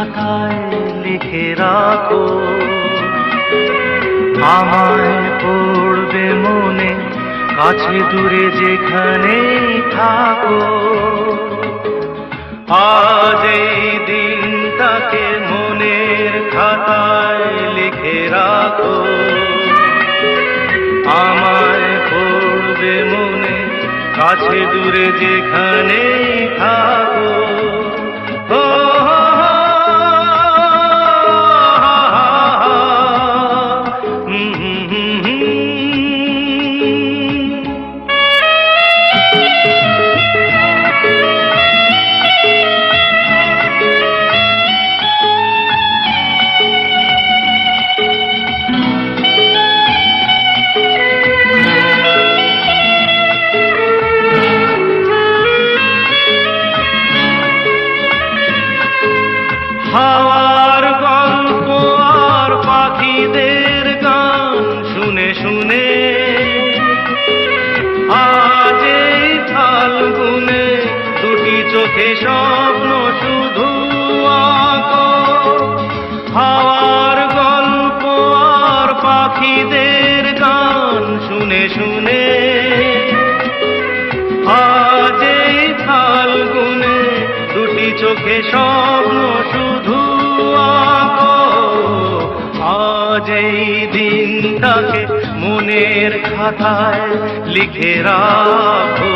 খাতায় লিখে রাখো, আমায় পড়বে মনে, কাছে দূরে যেখানেই থাকো। আজ এই দিনটাকে মনের খাতায় লিখে রাখো, আমায় পড়বে মনে, কাছে দূরে যেখানেই থাকো। হাওয়ার গল্প আর পাখিদের গান শুনে শুনে আজ এই ফাল্গুনে দুটি চোখে স্বপ্ন শুধু আঁকো। হাওয়ার গল্প আর পাখিদের গান শুনে শুনে আজ এই ফাল্গুনে দুটি চোখে স্বপ্ন শুধু আঁকো। আজ এই দিনটাকে মনের খাতায় লিখে রাখো,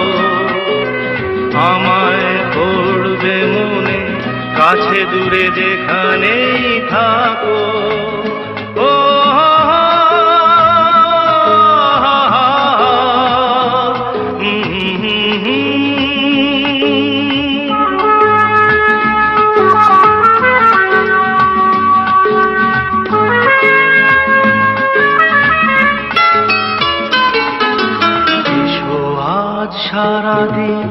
আমায় পড়বে মনে, কাছে দূরে যেখানেই থাকো। ও সারাদিন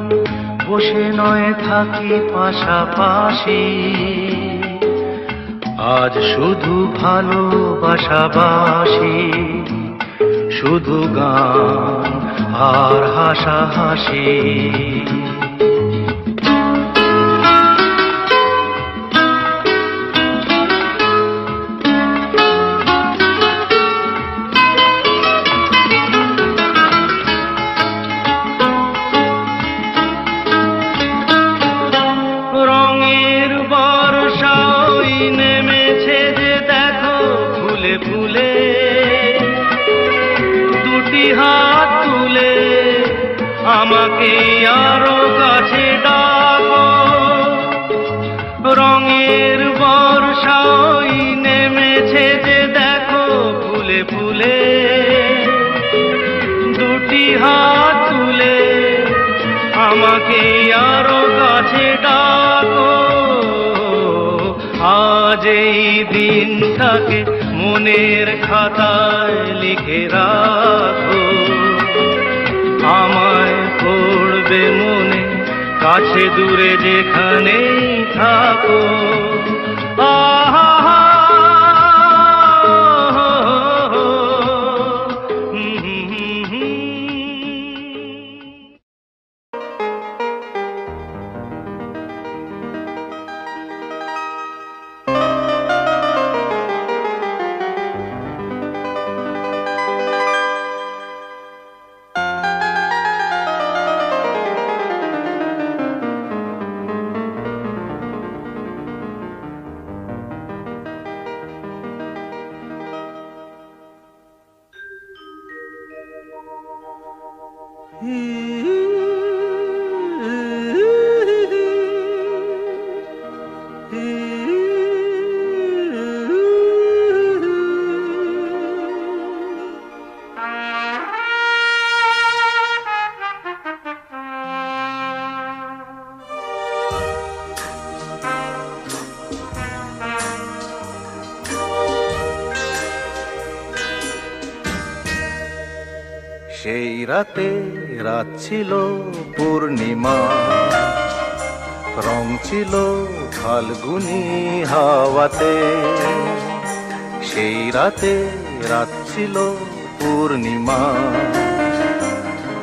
বসে নয় থাকি পাশাপাশি, আজ শুধু ভালোবাসাবাসি, শুধু গান আর হাসাহাসি। ফুলে দুটি হাত তুলে আমাকে আরো কাছে ডাকো। রঙের বর্ষা নেমেছে যে দেখো ফুলে ফুলে, দুটি হাত তুলে আমাকে আরো কাছে ডাকো। আজ এই দিনটাকে মনের খাতায় লিখে রাখো, আমায় পড়বে মনে, কাছে দূরে যেখানেই থাকো। আহা সেই রাতে রাত ছিল পূর্ণিমা, রং ছিল ফাল্গুনি হাওয়াতে। সেই রাতে রাত ছিল পূর্ণিমা,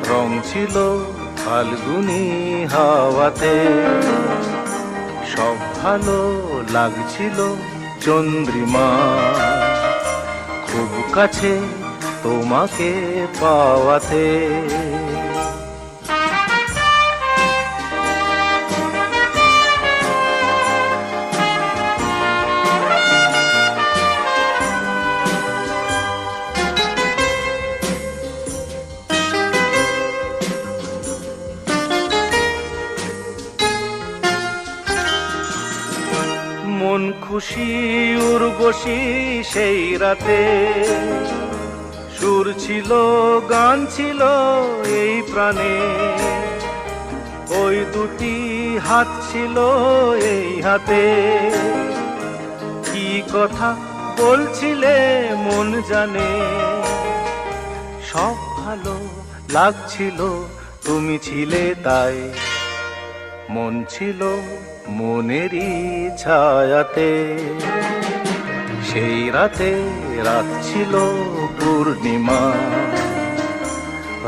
রং ছিল ফাল্গুনি হাওয়াতে। সব ভালো লাগছিল চন্দ্রিমা, খুব কাছে তোমাকে পাওয়াতে। মন খুশি উর্বশী সেই রাতে, সুর ছিল গান ছিল এই প্রাণে, ওই দুটি হাত ছিল এই হাতে। কি কথা বলছিলে মন জানে, সব ভালো লাগছিল তুমি ছিলে তাই। মন ছিল মনেরই ছায়াতে, সেই রাতে রাত ছিল পূর্ণিমা,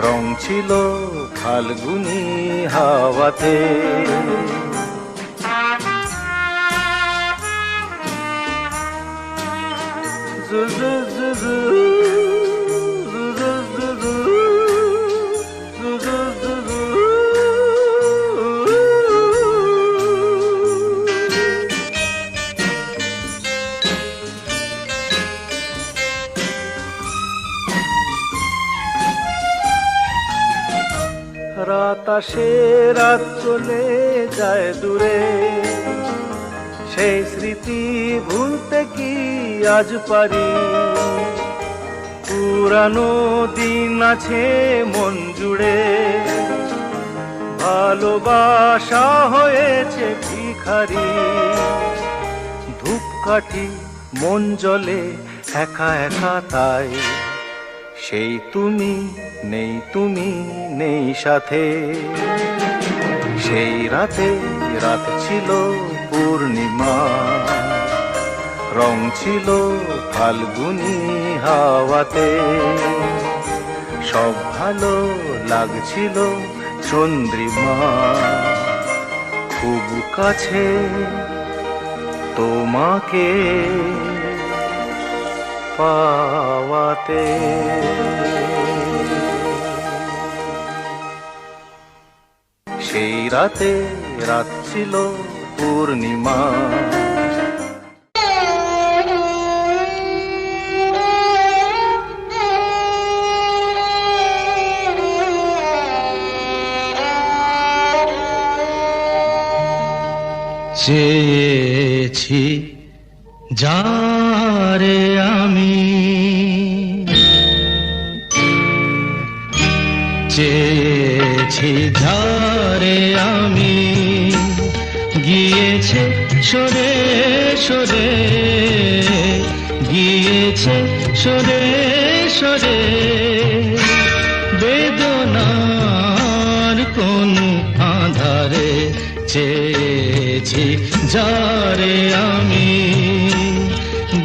রং ছিল ফাল্গুনি হাওয়াতে। রাত আসে রাত চলে যায় দূরে, সেই স্মৃতি ভুলতে কি আজ পারি। পুরানো দিন আছে মন জুড়ে, ভালোবাসা হয়েছে ভিখারি। ধূপকাঠি মন জ্বলে একা একা তাই, সেই তুমি নেই তুমি নেই সাথে। সেই রাতে রাত ছিল পূর্ণিমা, রং ছিল ফাল্গুনি হাওয়াতে। সব ভালো লাগছিল চন্দ্রিমা, খুব কাছে তোমাকে পাওয়াতে। সেই রাতে রাত ছিল পূর্ণিমা। চেয়েছি যারে আমি, চেয়েছি যারে আমি, গিয়েছে সরে সরে, গিয়েছে সরে সরে। বেদনার কোন আধারে চেয়েছি যারে আমি,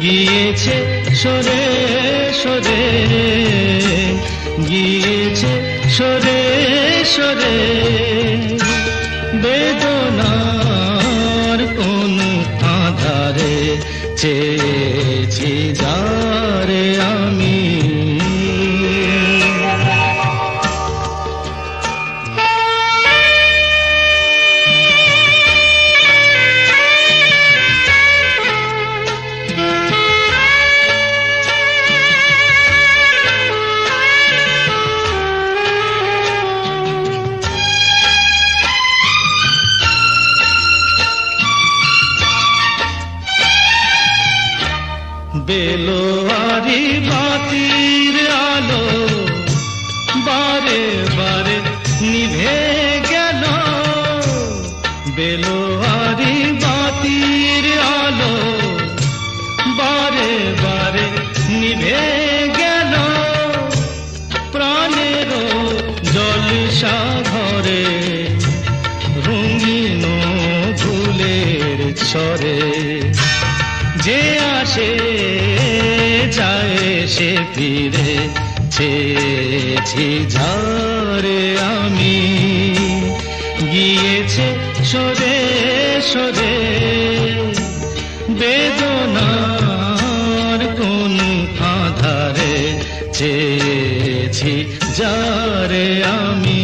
গিয়েছে সরে সরে, গিয়েছে সরে সরে। বেদনার কোন আধারে চেয়েছি যারে আমি। বেলোয়ারি বাতির আলো বারে বারে নিভে গেল, বেলোয়ারি বাতির আলো বারে বারে নিভে গেল। প্রাণেরও জলসা ঘরে রঙিন ফুলের ছড়ে, যে আসে যায় সে ফিরে। চেয়েছি যারে আমি, গিয়েছে সরে সরে, বেদনার কোন আধারে চেয়েছি যারে আমি।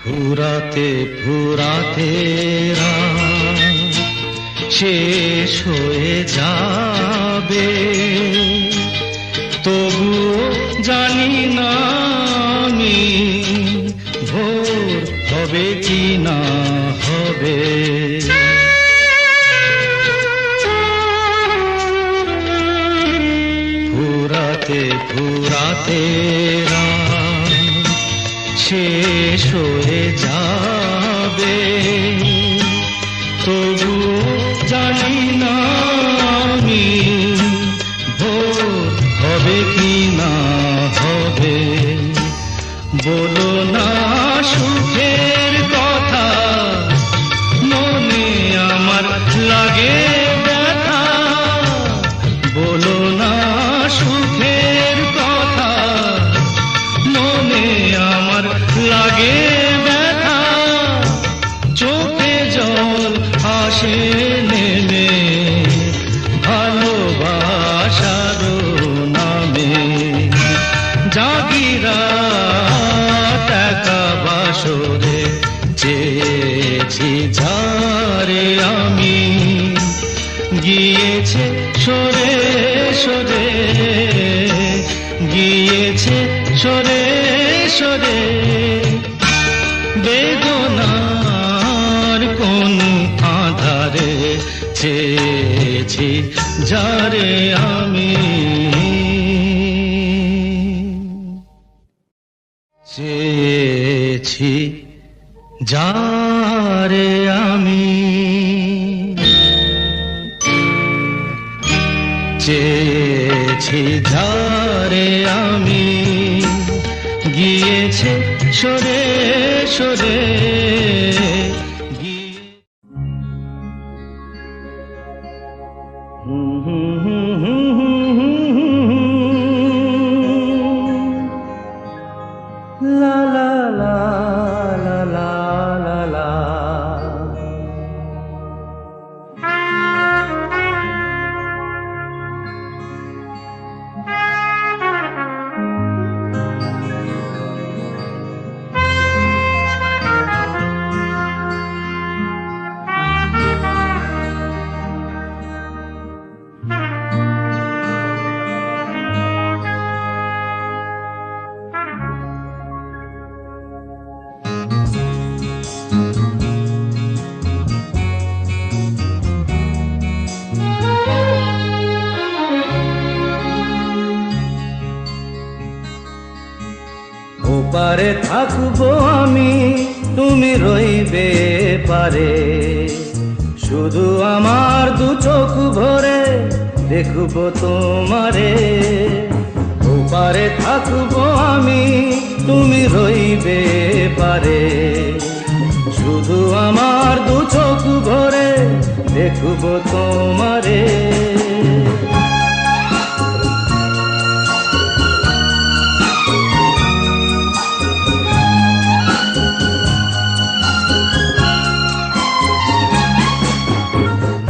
ফুরাতে ফুরাতে রাত শেষ হয়ে যাবে, তবুও জানি না আমি ভোর হবে কি না হবে। ফুরাতে ফুরাতে রাত শেষ হয়ে যাবে, তবুও জানি না আমি ভোর হবে কি না হবে। বলো না সুখের কথা, মনে আমার লাগে ব্যথা। বলো না সুখের কথা, মনে আমার লাগে ব্যথা। চোখে জল আসে নেমে ভালোবাসার নামে। জাগিরা টাকা বাসরে চেয়েছি যারে আমি, গিয়েছে সরে সরে, গিয়েছে সরে সরে। বেদনার কোন আধারে চেয়েছি যারে আমি, চেয়েছি যারে আমি, চেয়েছি যারে আমি, গিয়েছে সরে সরে। লা লা লা লা লা লা লা। ওপারে থাকবো আমি, তুমি রইবে পারে। শুধু আমার দু চোখ ভরে দেখবো তোমারে। ওপারে থাকবো আমি, তুমি রইবে পারে। শুধু আমার দু চোখ ভরে দেখবো তোমারে।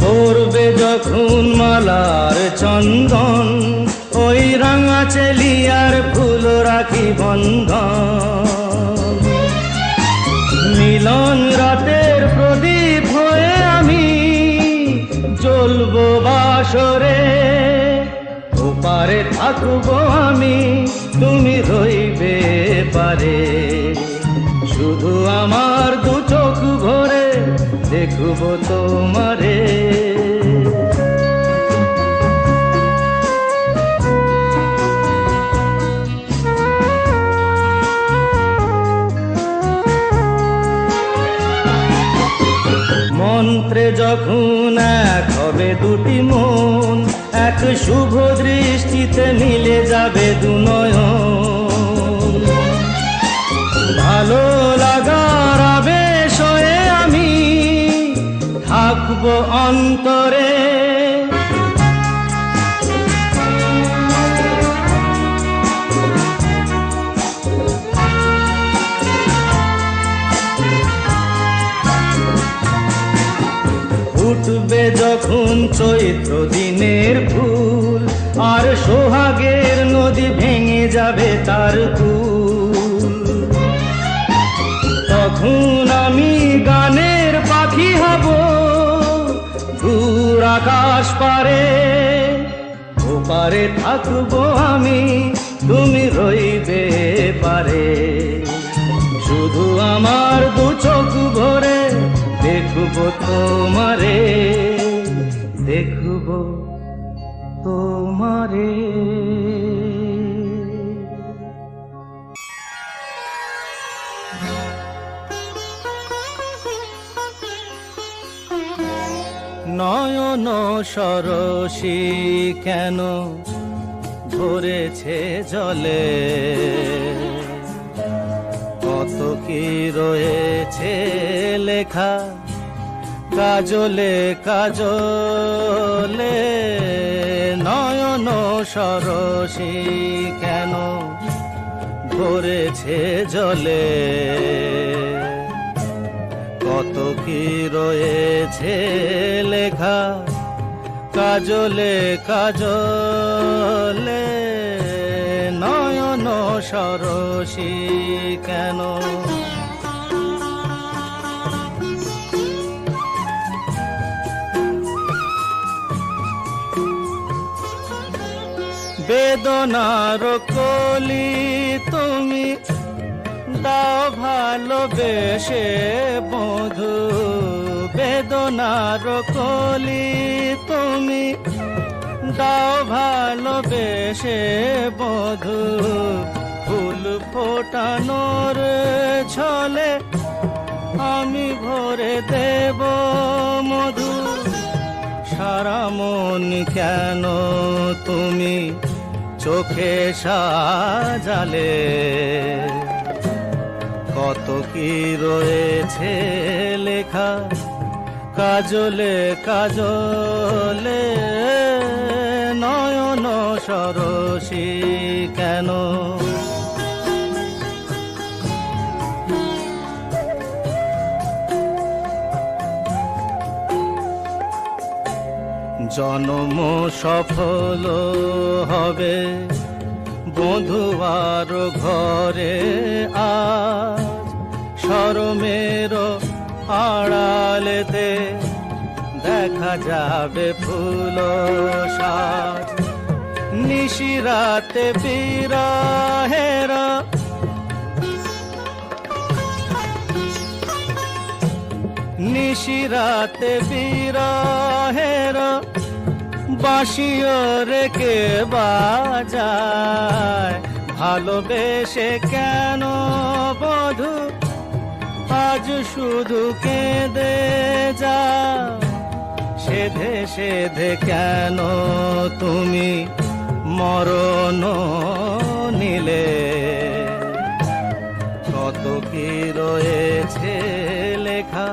পড়বে যখন মালার চন্দন, ওই রাঙা চেলিয়ার ফুল রাখি বন্ধন। মিলন রাতের প্রদীপ হয়ে আমি জ্বলবো বাসরে। ওপারে থাকবো আমি, তুমি রইবে পারে। শুধু আমার দু চোখ ভরে দেখবো তোমারে। মন্ত্রে যখন এক হবে দুটি মন, এক শুভ দৃষ্টিতে মিলে যাবে দু নয়ন। অন্তরে। উঠবে যখন চৈত্র দিনের ফুল, আর সোহাগের নদী ভেঙে যাবে তার কুল, তখন আমি গানের পাখি হব দূর আকাশ পারে। ওপারে থাকবো আমি, তুমি রইবে পারে। শুধু আমার দু চোখ ভরে দেখবো তোমারে, দেখবো তোমারে। নয়ন সরসী কেন ধরেছে জলে, কত কি রয়েছে লেখা কাজলে কাজলে। নয়ন সরসী কেন ধরেছে জলে, কত কি রয়েছে লেখা কাজলে কাজলে। নয়ন সরসী কেন। বেদনার কলি তুমি দাও ভালোবেসে বধু, বেদনার কলি তুমি দাও ভালোবেসে বধু। ফুল ফোটানোর ছলে আমি ভরে দেব মধু। সারা মন কেন তুমি চোখে সাজালে, কত কি রয়েছে লেখা কাজলে কাজলে। নয়ন সরসী কেন। জন্ম সফল হবে বধুয়ার ঘরে আজ, শরমের আড়ালেতে দেখা যাবে ফুল সাজ। নিশিরাতে বিরহের নিশিরাতে বিরহের বাঁশিও রেখে বাজায়। ভালোবেসে কেন বধু আজ শুধু কেঁদে যা, সেধে সেধে কেন তুমি মরণ নিলে। কত কি রয়েছে লেখা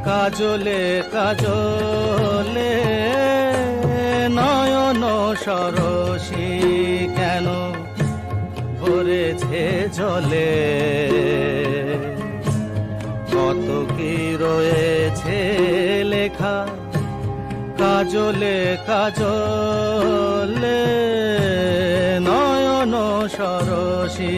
কাজলে কাজলে। নয়ন সরসী কেন ভরেছে জলে, কত কি রয়েছে লেখা কাজলে কাজলে। নয়ন সরসী।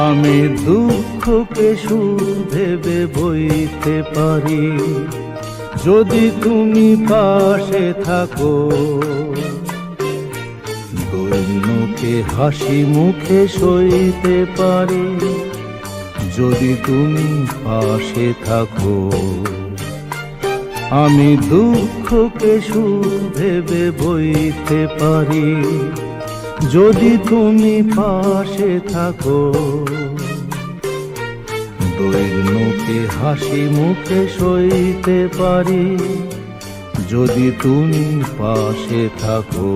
আমি দুঃখকে সুর ভেবে বইতে পারি, যদি তুমি পাশে থাকো। দৈন্যকে হাসি মুখে সইতে পারি, যদি তুমি পাশে থাকো। আমি দুঃখকে সুখ ভেবে বইতে পারি, যদি তুমি পাশে থাকো। দৈন্যকে হাসি মুখে সইতে পারি, যদি তুমি পাশে থাকো।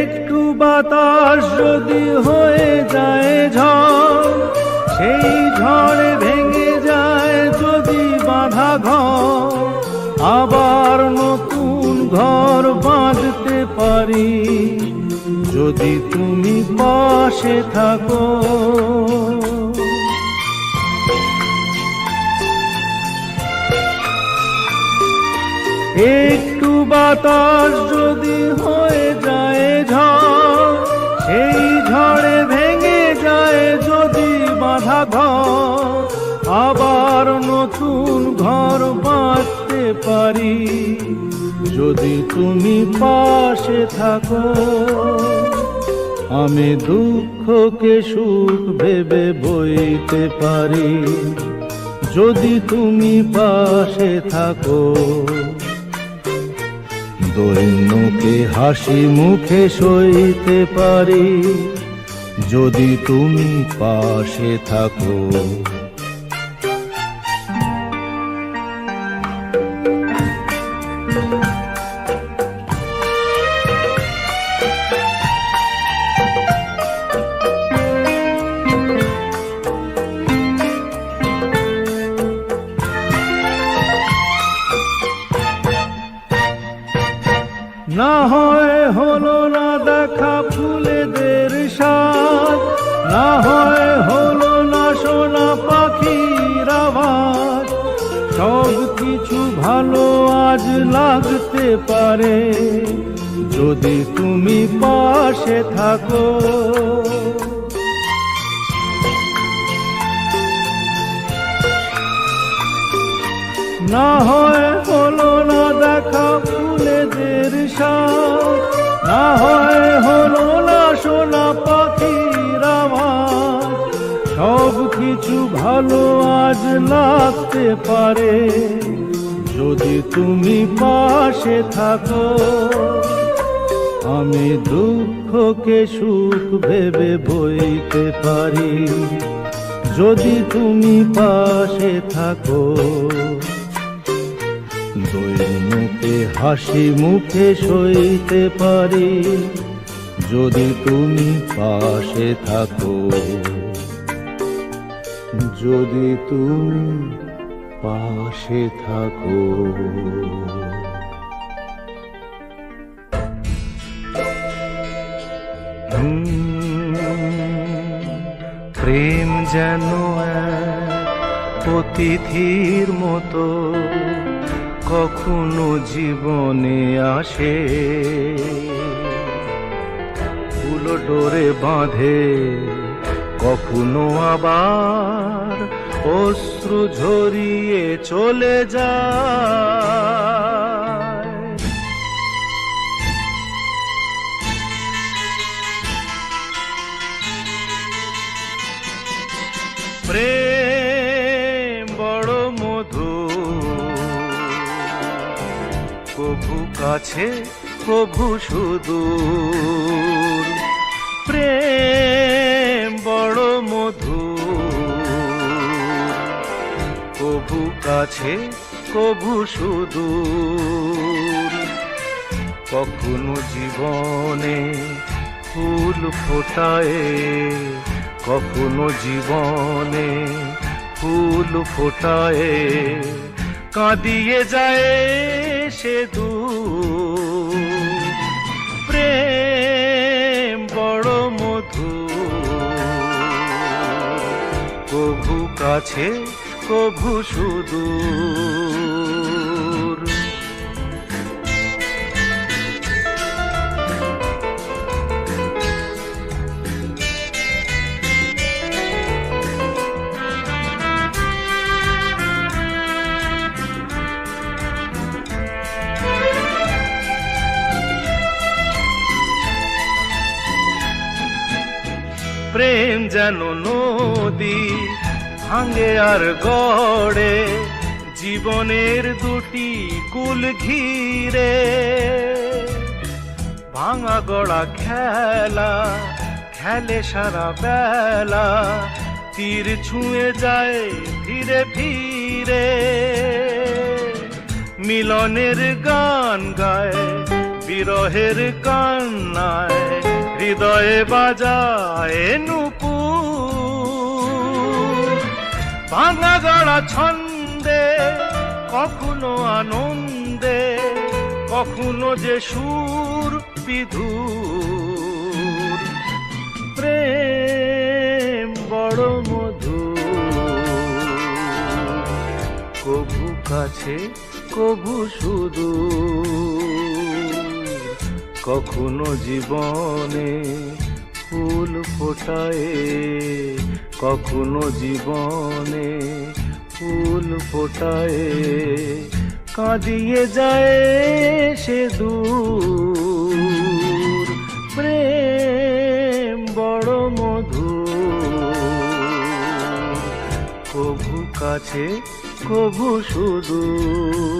একটু বাতাস যদি হয়ে যায় ঝড়, সেই ঝড়ে ভেঙে যায় যদি বাঁধা ঘর। আবার নতুন ঘর বাঁধতে পারি, যদি তুমি পাশে থাকো। একটু বাতাস যদি হয়ে যায় ঝড়, সেই ঝড়ে ভেঙে যায় যদি বাঁধা ঘর। আবার নতুন ঘর বাঁধতে পারি, যদি তুমি পাশে থাকো। আমি দুঃখকে সুখ ভেবে বইতে পারি, যদি তুমি পাশে থাকো। দৈন্যকে হাসি মুখে সইতে পারি, যদি তুমি পাশে থাকো। না হয় হলো না দেখা ফুলেদের স্বাদ, না হয় হলো না শোনা পাখির আওয়াজ। সব কিছু ভালো আজ লাগতে পারে, যদি তুমি পাশে থাকো। না হয় হলো না দেখা ফুলেদের স্বাদ, না হয় হলো না শোনা পাখির আওয়াজ। সব কিছু ভালো আজ লাগতে পারে, যদি তুমি পাশে থাকো। আমি দুঃখকে সুখ ভেবে বইতে পারি, যদি তুমি পাশে থাকো। দৈন্যকে হাসি মুখে সইতে পারি, যদি তুমি পাশে থাকো। যদি তুমি পাশে থাকো। প্রেম যেন এক অতিথির মতো কখনো জীবনে আসে, ফুলো ডোরে বাঁধে, কখনো আবার অশ্রু ঝরিয়ে চলে যায়। প্রেম বড় মধুর, কভু কাছে কভু সুদূর। প্রেম বড় মধুর, কভু কাছে কভু সুদূর। কখনো জীবনে ফুল ফোটায়, কখনো জীবনে ফুল ফোটায়, কাঁদিয়ে যায় সে দূর। প্রেম বড় মধুর, কভু কাছে কভু সুদূর। যেন নদী ভাঙে আর গড়ে জীবনের দুটি কুল ঘিরে। ভাঙা গড়া খেলা খেলে সারা বেলা, তীর ছুঁয়ে যায় ধীরে ধীরে। মিলনের গান গায় বিরহের কান্নায়, হৃদয়ে বাজায় নূপুর। ভাঙা গড়া ছন্দে কখনো আনন্দে, কখনো যে সুর বিধুর। প্রেম বড় মধুর, কভু কাছে কভু সুদূর। কখনো জীবনে ফুল ফোটায়, কখনো জীবনে ফুল ফোটায়। কাঁদিয়ে যায় সে দূর। প্রেম বড় মধুর, কভু কাছে কভু সুদূর।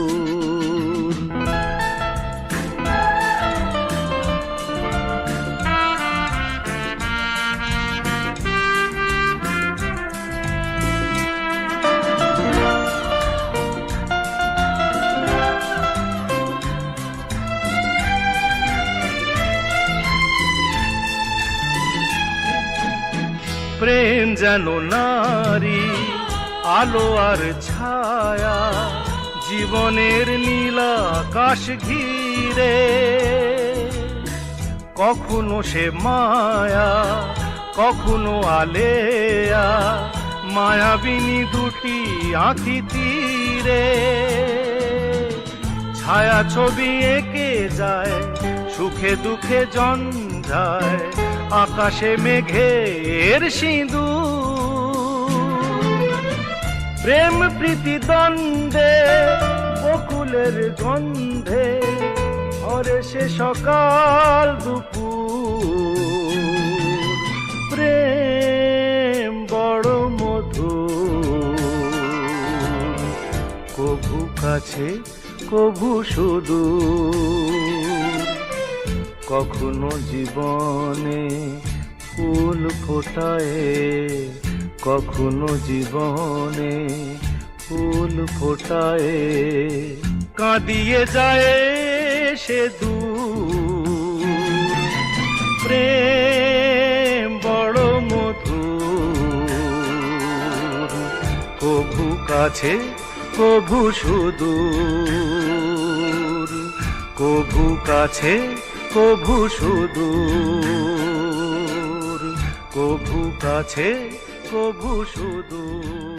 প্রেম যেন নারী আলো আর ছায়া, জীবনের নীল আকাশ ঘিরে। কখনো সে মায়া কখনো আলেয়া, মায়াবিনী দুটি আঁখি তীরে। ছায়া ছবি এঁকে যায় সুখে দুঃখে জঞ্জায়, আকাশে মেঘের সিঁদুর। প্রেম প্রীতি দ্বন্দ্বে বকুলের গন্ধে, ভরে সে সকাল দুপুর। প্রেম বড় মধুর, কভু কাছে কভু সুদূর। কখনো জীবনে ফুল ফোটায়, কখনো জীবনে ফুল ফোটায়। কাঁদিয়ে যায় সে দূর। প্রেম বড় মধুর, কভু কাছে কভু সুদূর। কভু কাছে কভু সুদূর, কভু কাছে কভু সুদূর।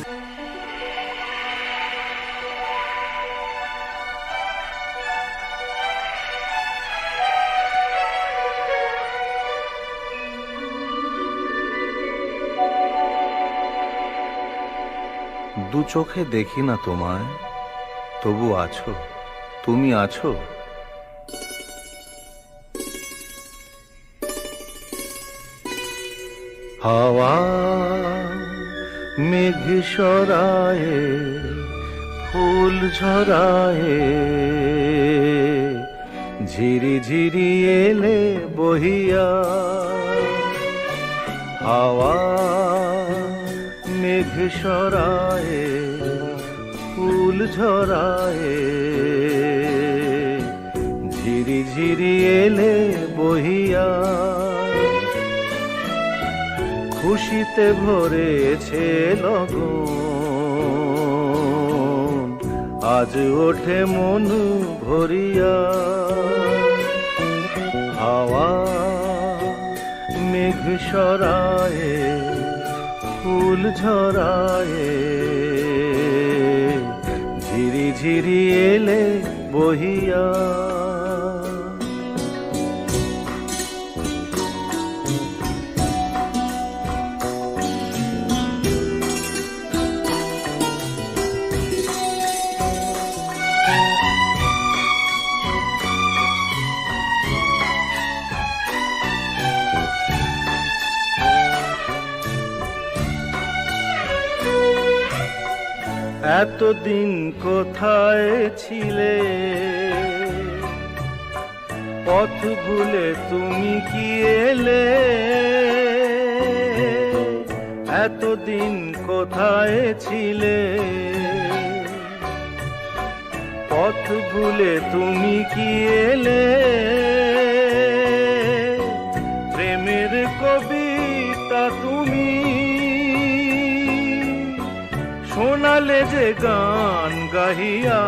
দু চোখে দেখি না তোমায়, তবু আছো, তুমি আছো। হাওয়া মেঘ সরায়ে ফুল ঝরায়ে, ঝিরি ঝিরি এলে বহিয়া। হাওয়া মেঘ সরায়ে ফুল ঝরায়ে, ঝিরি ঝিরি এলে বহিয়া। খুশিতে ভরেছে লগন, আজ ওঠে মন ভরিয়া। হাওয়া মেঘ সরায়ে ফুল ঝরায়ে, ঝিরি ঝিরি এলে বহিয়া। এতদিন কোথায় ছিলে, পথ ভুলে তুমি কি এলে, এতদিন কোথায় ছিলে, পথ ভুলে তুমি কি এলে, প্রেমের কবিতা তুমি শোনালে যে গান গাহিয়া,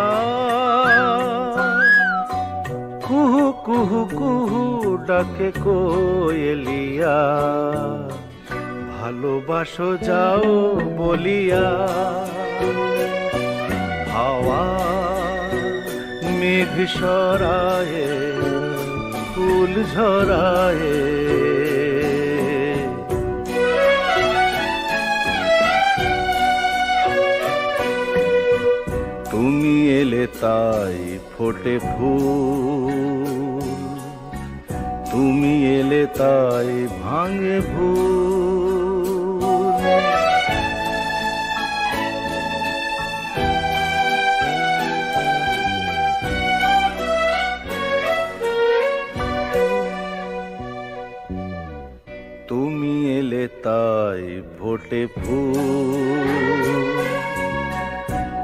কুহু কুহু কুহু ডাকে কোয়েলিয়া, ভালোবাসো যাও বলিয়া। হাওয়া মেঘ সরায়ে ফুল ঝরায়ে, তুমি এলে তাই ফোটে ফুল, তুমি এলে তাই ভাঙে ভুল। তুমি এলে তাই ফোটে ফুল,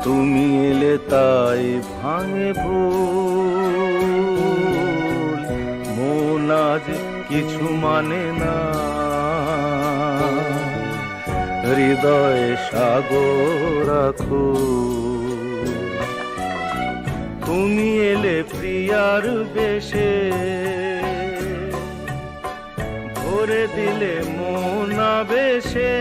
তুমি এলে তাই ভাঙে ভুল। মন আজ কিছু মানে না, হৃদয়ে সাগর রাখো। তুমি এলে প্রিয়ার বেশে, ভরে দিলে মন আবেশে।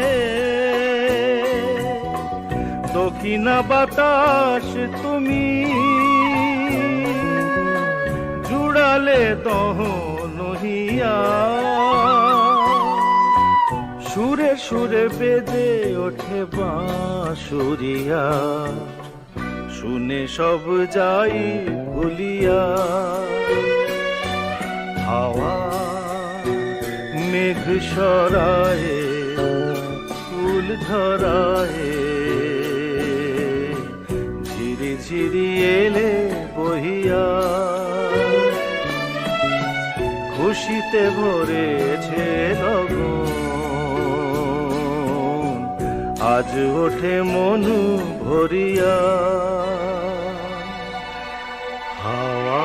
দক্ষিণা বাতাস তুমি জুড়ালে দহন হিয়া, সুরে সুরে বেজে ওঠে বাঁশুরিয়া, শুনে সব যাই ভুলিয়া। হাওয়া মেঘ সরায়ে ফুল ঝরায়ে, ঝিরি ঝিরি এলে বহিয়া, খুশিতে ভরেছে লগন, আজ ওঠে মনু ভরিয়া। হাওয়া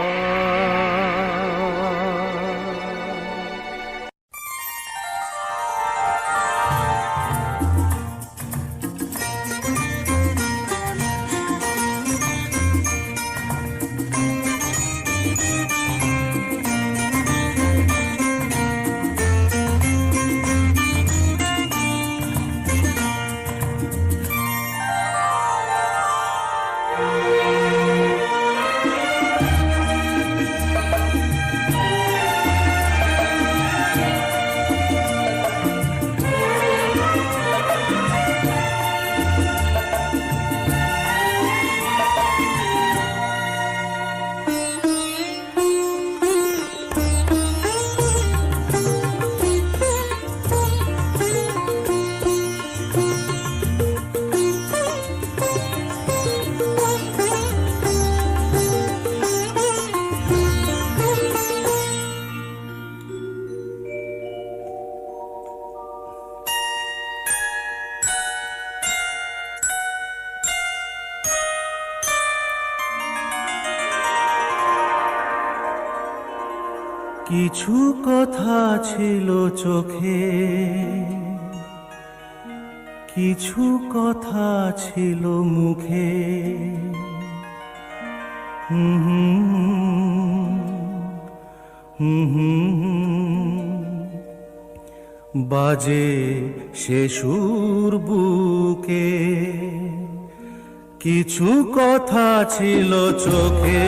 কিছু কথা ছিল চোখে, কিছু কথা ছিল মুখে, বাজে সে সুর বুকে। কিছু কথা ছিল চোখে,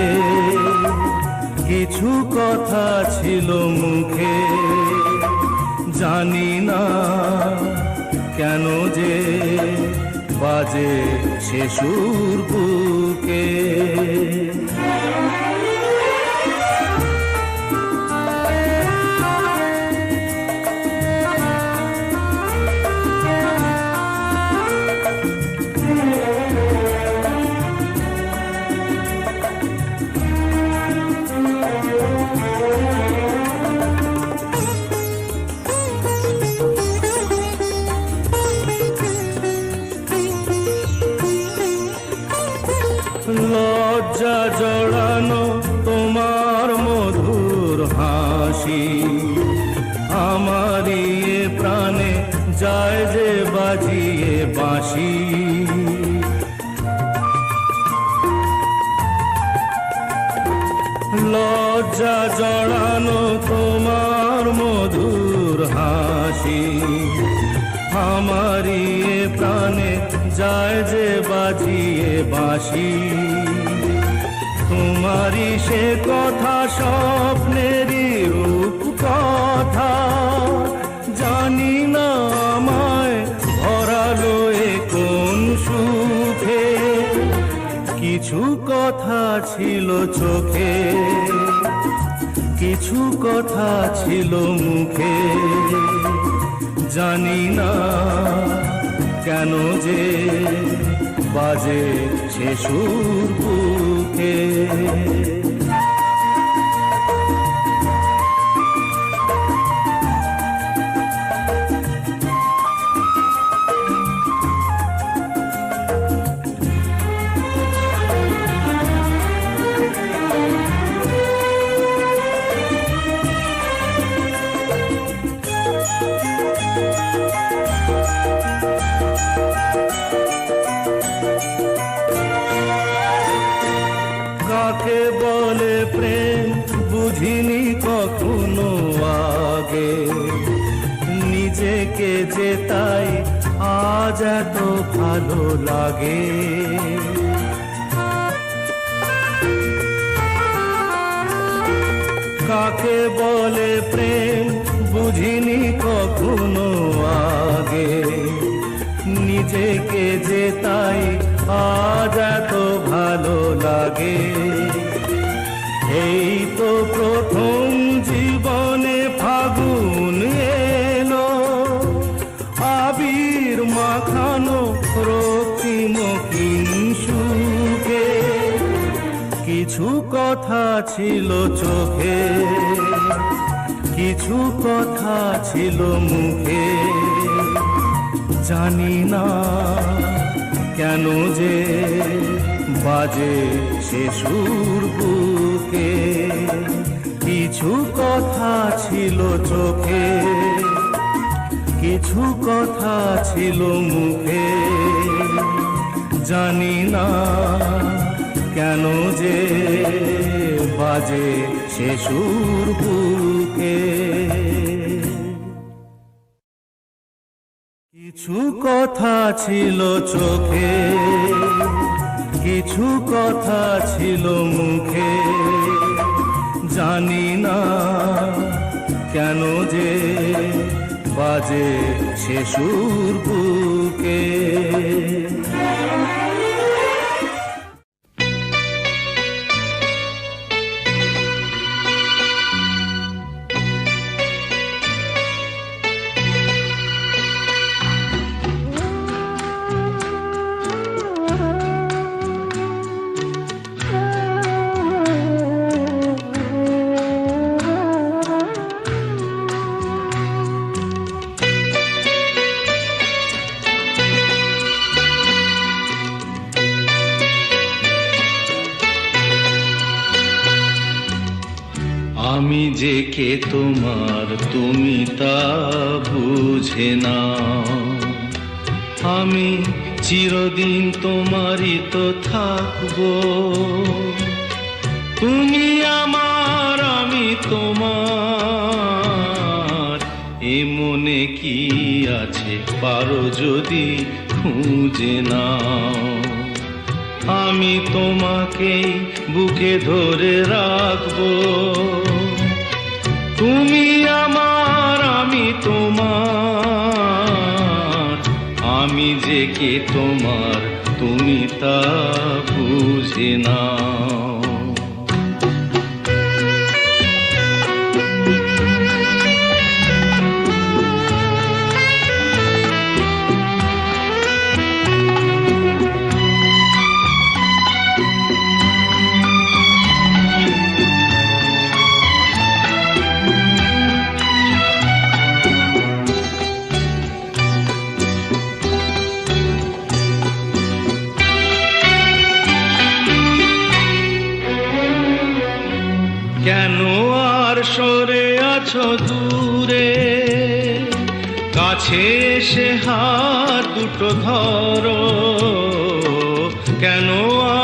কিছু কথা ছিল মুখে, জানি না কেন যে বাজে সে সুর বুকে। লজ্জা জড়ানো তোমার মধুর হাসি, আমারই এ প্রাণে যায় যে বাজিয়ে বাঁশি। লজ্জা জড়ানো তোমার মধুর হাসি, আমারই এ প্রাণে যায় যে বাজিয়ে বাঁশি। তোমারই সে কথা স্বপ্নেরই রূপ কথা, জানি না আমায় ভরালো এ কোন সুখে। কিছু কথা ছিল চোখে, কিছু কথা ছিল মুখে, জানি না কেন যে বাজে সে সুর বুকে। কাকে বলে প্রেম বুঝিনি কখনো আগে, নিজেকে যে তাই আজ এত ভালো লাগে। কাকে বলে প্রেম বুঝিনি কখনো আগে, নিজেকে যে তাই আজ এত ভালো লাগে। এই তো প্রথম জীবনে ফাগুন এলো, আবির মাখানো রক্তিম কিংসুকে। কিছু কথা ছিল চোখে, কিছু কথা ছিল মুখে, জানি না কেন যে বাজে সে সুর বুকে। কিছু কথা ছিল চোখে, কিছু কথা ছিল মুখে, জানি না কেন যে বাজে সে সুর বুকে। কিছু কথা ছিল চোখে, কিছু কথা ছিল মুখে, জানি না কেন যে বাজে সে সুর বুকে। আমি যে কে তোমার তুমি তা বুঝে না, আমি চিরদিন তোমারই তো থাকবো। তুমি আমার আমি তোমার, এ মনে কি আছে পারো যদি খুঁজে নাও। আমি তোমাকে বুকে ধরে রাখবো, তুমি আমার আমি তোমার, আমি যে কে তোমার তুমি তা বুঝে নাও। কেন আর সরে আছো দূরে, কাছে এসে হাত দুটো ধরো। কেন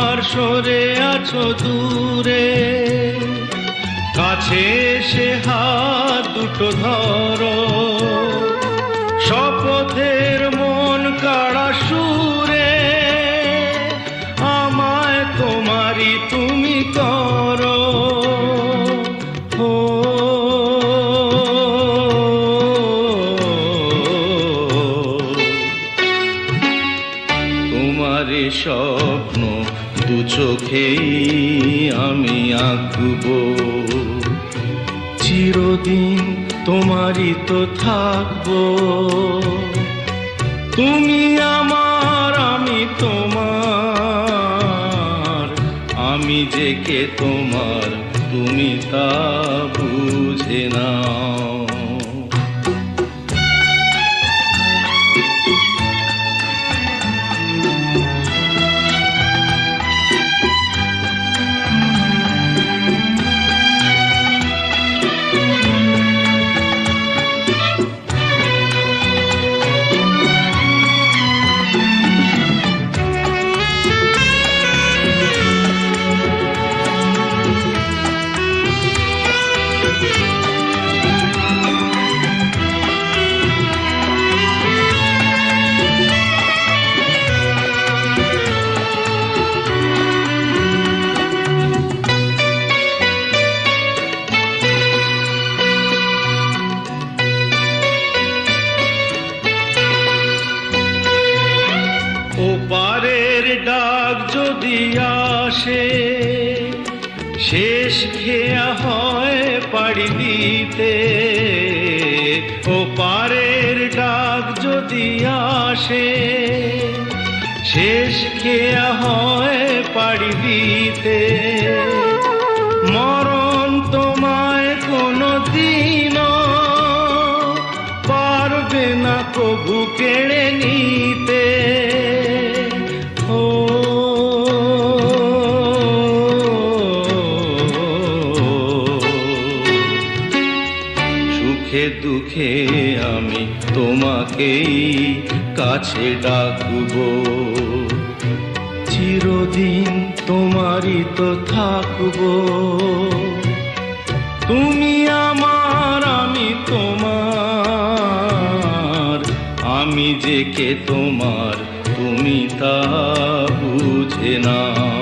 আর সরে আছো দূরে, কাছে এসে হাত দুটো ধরো। শপথের মন কাড়া সুরে আমায় তোমারই তুমি করো। ও তোমারই স্বপ্ন দু চোখেই আমি আঁকবো, চিরদিন তোমারই তো থাকবো। তুমি আমার আমি তোমার, আমি যে কে তোমার তুমি তা বুঝে নাও। ওপারের ডাক যদি আসে, শেষ খেয়া হয় পাড়ি দিতে। ওপারের ডাক যদি আসে, শেষ খেয়া হয় পাড়ি দিতে। মরণ তোমায় কোনো দিনও পারবে না কবু কেড়ে নিতে। সুখে দুঃখে আমি তোমাকেই কাছে ডাকবো, চিরদিন তোমারই তো থাকবো। তুমি আমার আমি তোমার, আমি যে কে তোমার তুমি তা বুঝে নাও।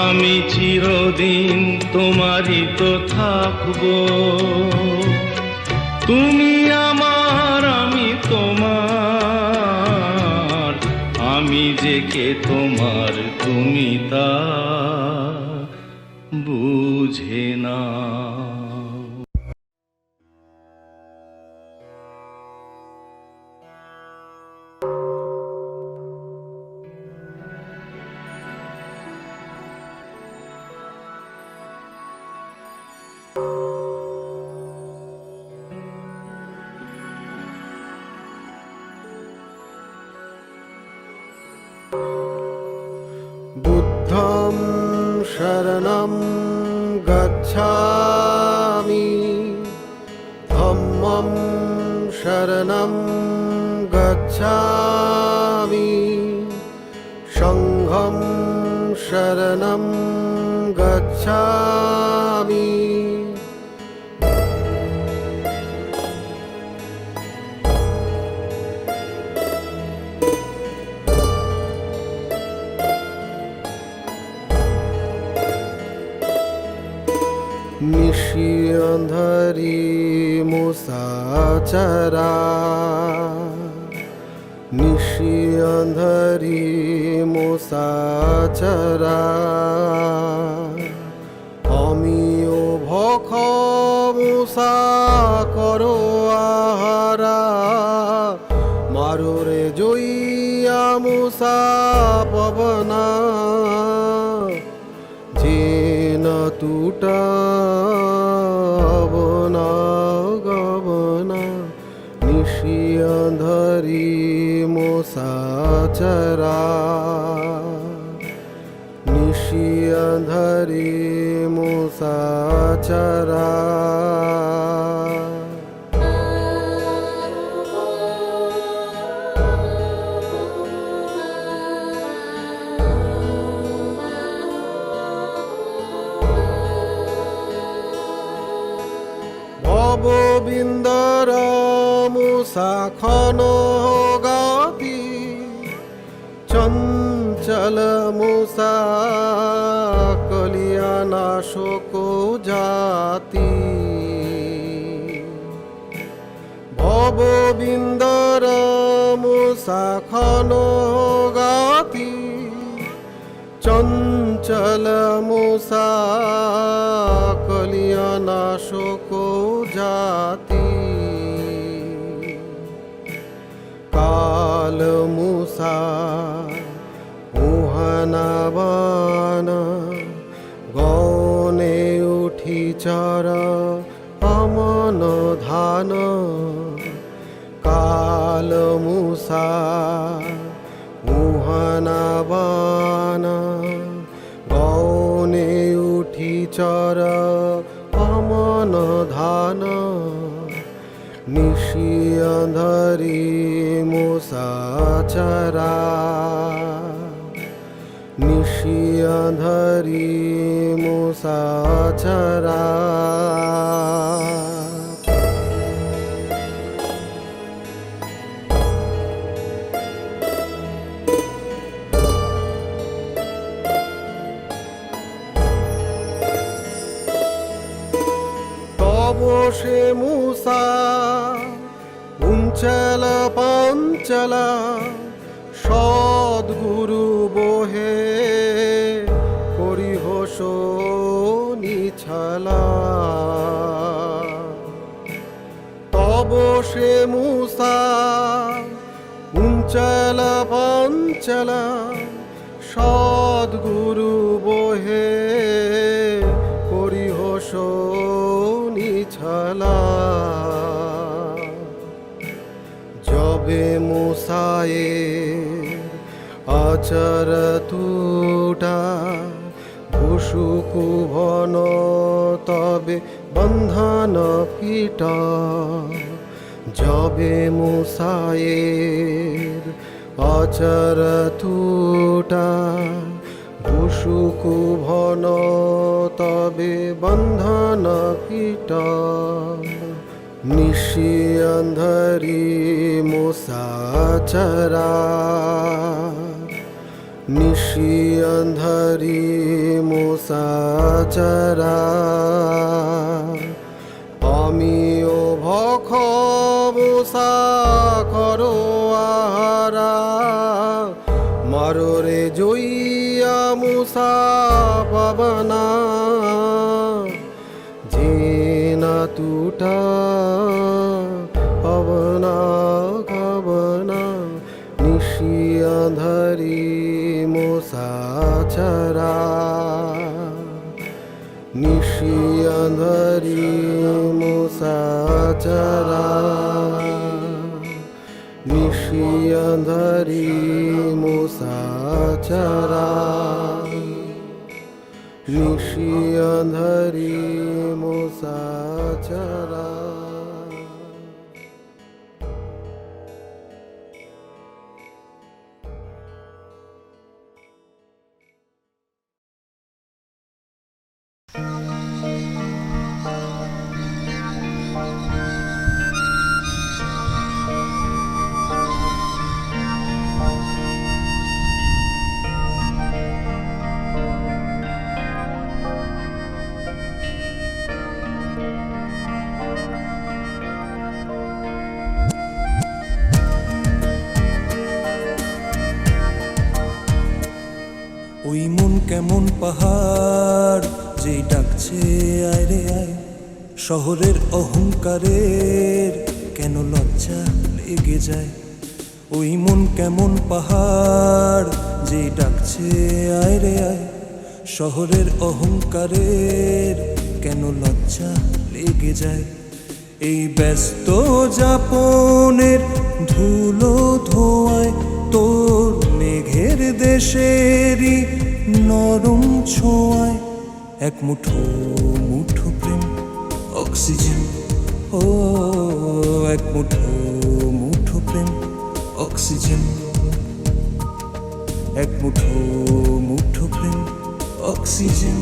আমি চিরদিন তোমারই তো থাকবো। তুমি আমার আমি তোমার, আমি যে কে তোমার তুমি তা বুঝে নাও। বুদ্ধং শরণং গচ্ছামি, ধম্মং শরণং গচ্ছামি, সংঘং শরণং গচ্ছামি। নিশিয়ন্ধরি মুসাচরা, নিশিয়ন্ধরি মুসাচরা, অমিও ভখ মুসা করো আহারা, মারোরে জইয়া মুসা পবনা, যেন টুটা বনা গবনা। নিশিয়ন্ধরি মুসাচরা, নিশি আঁধারি মুসাচারা ভববিন্দর মুসাখন গাতি চঞ্চল মুসা কলিয়ানা শোক জাতি ভববিন্দর মুসাখন গাতি চঞ্চল মুসা কলিয়ানা শোক জাতি কাল মুসা মোহনাবান গনে উঠি চর অমন ধান কাল মুসা মোহনাবান গনে উঠি চর অমন ধান নিশি আঁধারি মুসাচারা নিশি আঁধারি মুসাচারা সে মুসা উঞ্চল পাঞ্চল সদ্গুরু বহে করিহ নিছলা তব সে মুসা উঞ্চল পাঞ্চল সদ্গুরু বহে করিহ নিছলা যবে মুসায়ে আচর তুটা ভুসুকু ভন তবে বন্ধন ফিট যবে মুসায়ের আচর তুটা ভুসুকু ভন তবে বন্ধন ফিট নিশি আঁধারি মুসাচারা নিশি আঁধারি মুসাচারা আমিও ভখ মুসা করো আহারা মাররে জইয়া মুসা পাবনা জিনা টুটা পাবনা খাবনা নিশি আঁধারি মুসাচারা নিশি আঁধারি মুসাচারা নিশি আঁধারি মুসাচারা নিশি আঁধারি মুসাচারা ওই মন কেমন পাহাড় যে ডাকছে আয় রে আয়, শহরের অহংকারের কেন লজ্জা লেগে যায়। ওই মন কেমন পাহাড় যে ডাকছে আয় রে আয়, শহরের অহংকারের কেন লজ্জা লেগে যায়। এই ব্যস্ত যাপনের ধুলো ধোঁয়ায় তোর মেঘের দেশেরই নরম ছোঁয়ায় এক মুঠো মুঠো প্রেম অক্সিজেন। ও এক মুঠো মুঠো প্রেম অক্সিজেন, এক মুঠো মুঠো প্রেম অক্সিজেন।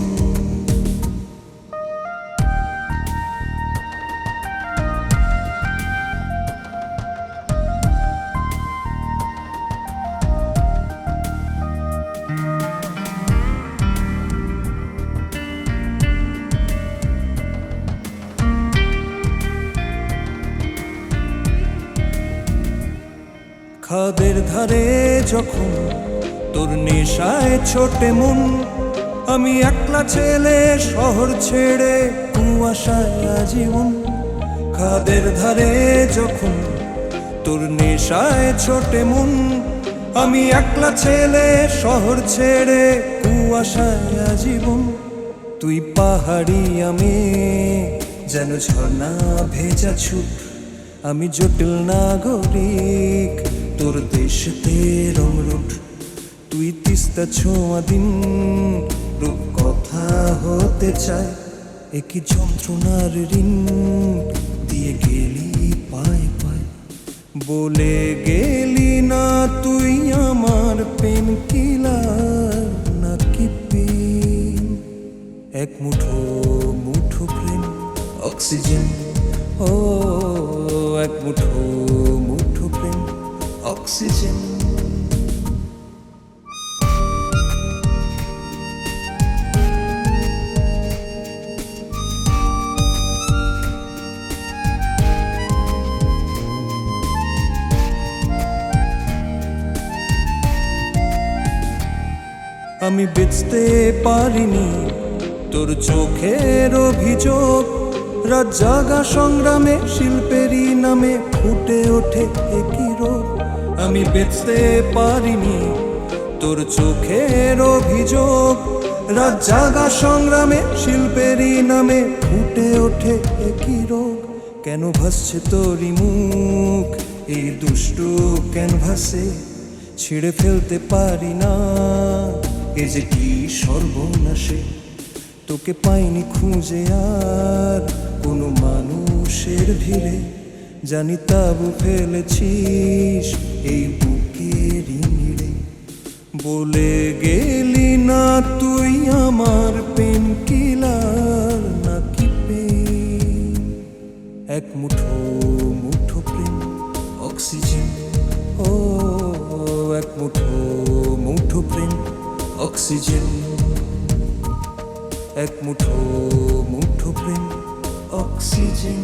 খাদের ধারে যখন তোর নেশায় ছোটে মন, আমি একলা ছেলে শহর ছেড়ে কুয়াশায় আজীবন। খাদের ধারে যখন তোর নেশায় ছোটে মন, আমি একলা ছেলে শহর ছেড়ে কুয়াশায় আজীবন। তুই পাহাড়ি আমি যেন ঝর্ণা ভেজা ছুট, আমি জটিল নাগরিক তোর দেশতে রমরুট। তুই তিস্তা ছোঁয়া দিন রূপ কথা হতে চায়, একই যন্ত্রণার ঋণ দিয়ে গেলি পায় পায়। বলে গেলি না তুই আমার পেন কিলার নাকি পেন, এক মুঠো মুঠো প্রেম অক্সিজেন। ও এক মুঠো মুঠো প্রেম অক্সিজেন। আমি বেচতে পারিনি তোর চোখের অভিযোগ, রাত জাগা সংগ্রামে শিল্পেরই নামে ফুটে ওঠে একই রোগ। আমি বেচতে পারিনি তোর চোখের অভিযোগ, রাত জাগা সংগ্রামে শিল্পেরই নামে ফুটে ওঠে একই রোগ। কেন ভাসছে তোরই মুখ এই দুষ্টু ক্যানভাসে, ছিঁড়ে ফেলতে পারি না এ যে কি সর্বনাশে। তোকে পাইনি খুঁজে আর কোনো মানুষের ভিড়ে, জানি তাবু ফেলেছিস এই বুকের নিড়ে। বলে গেলি না তুই আমার পেন কিলার নাকি পেন, এক মুঠো মুঠো প্রেম অক্সিজেন। ও এক মুঠো মুঠো প্রেম অক্সিজেন, এক মুঠো মুঠো প্রেম অক্সিজেন।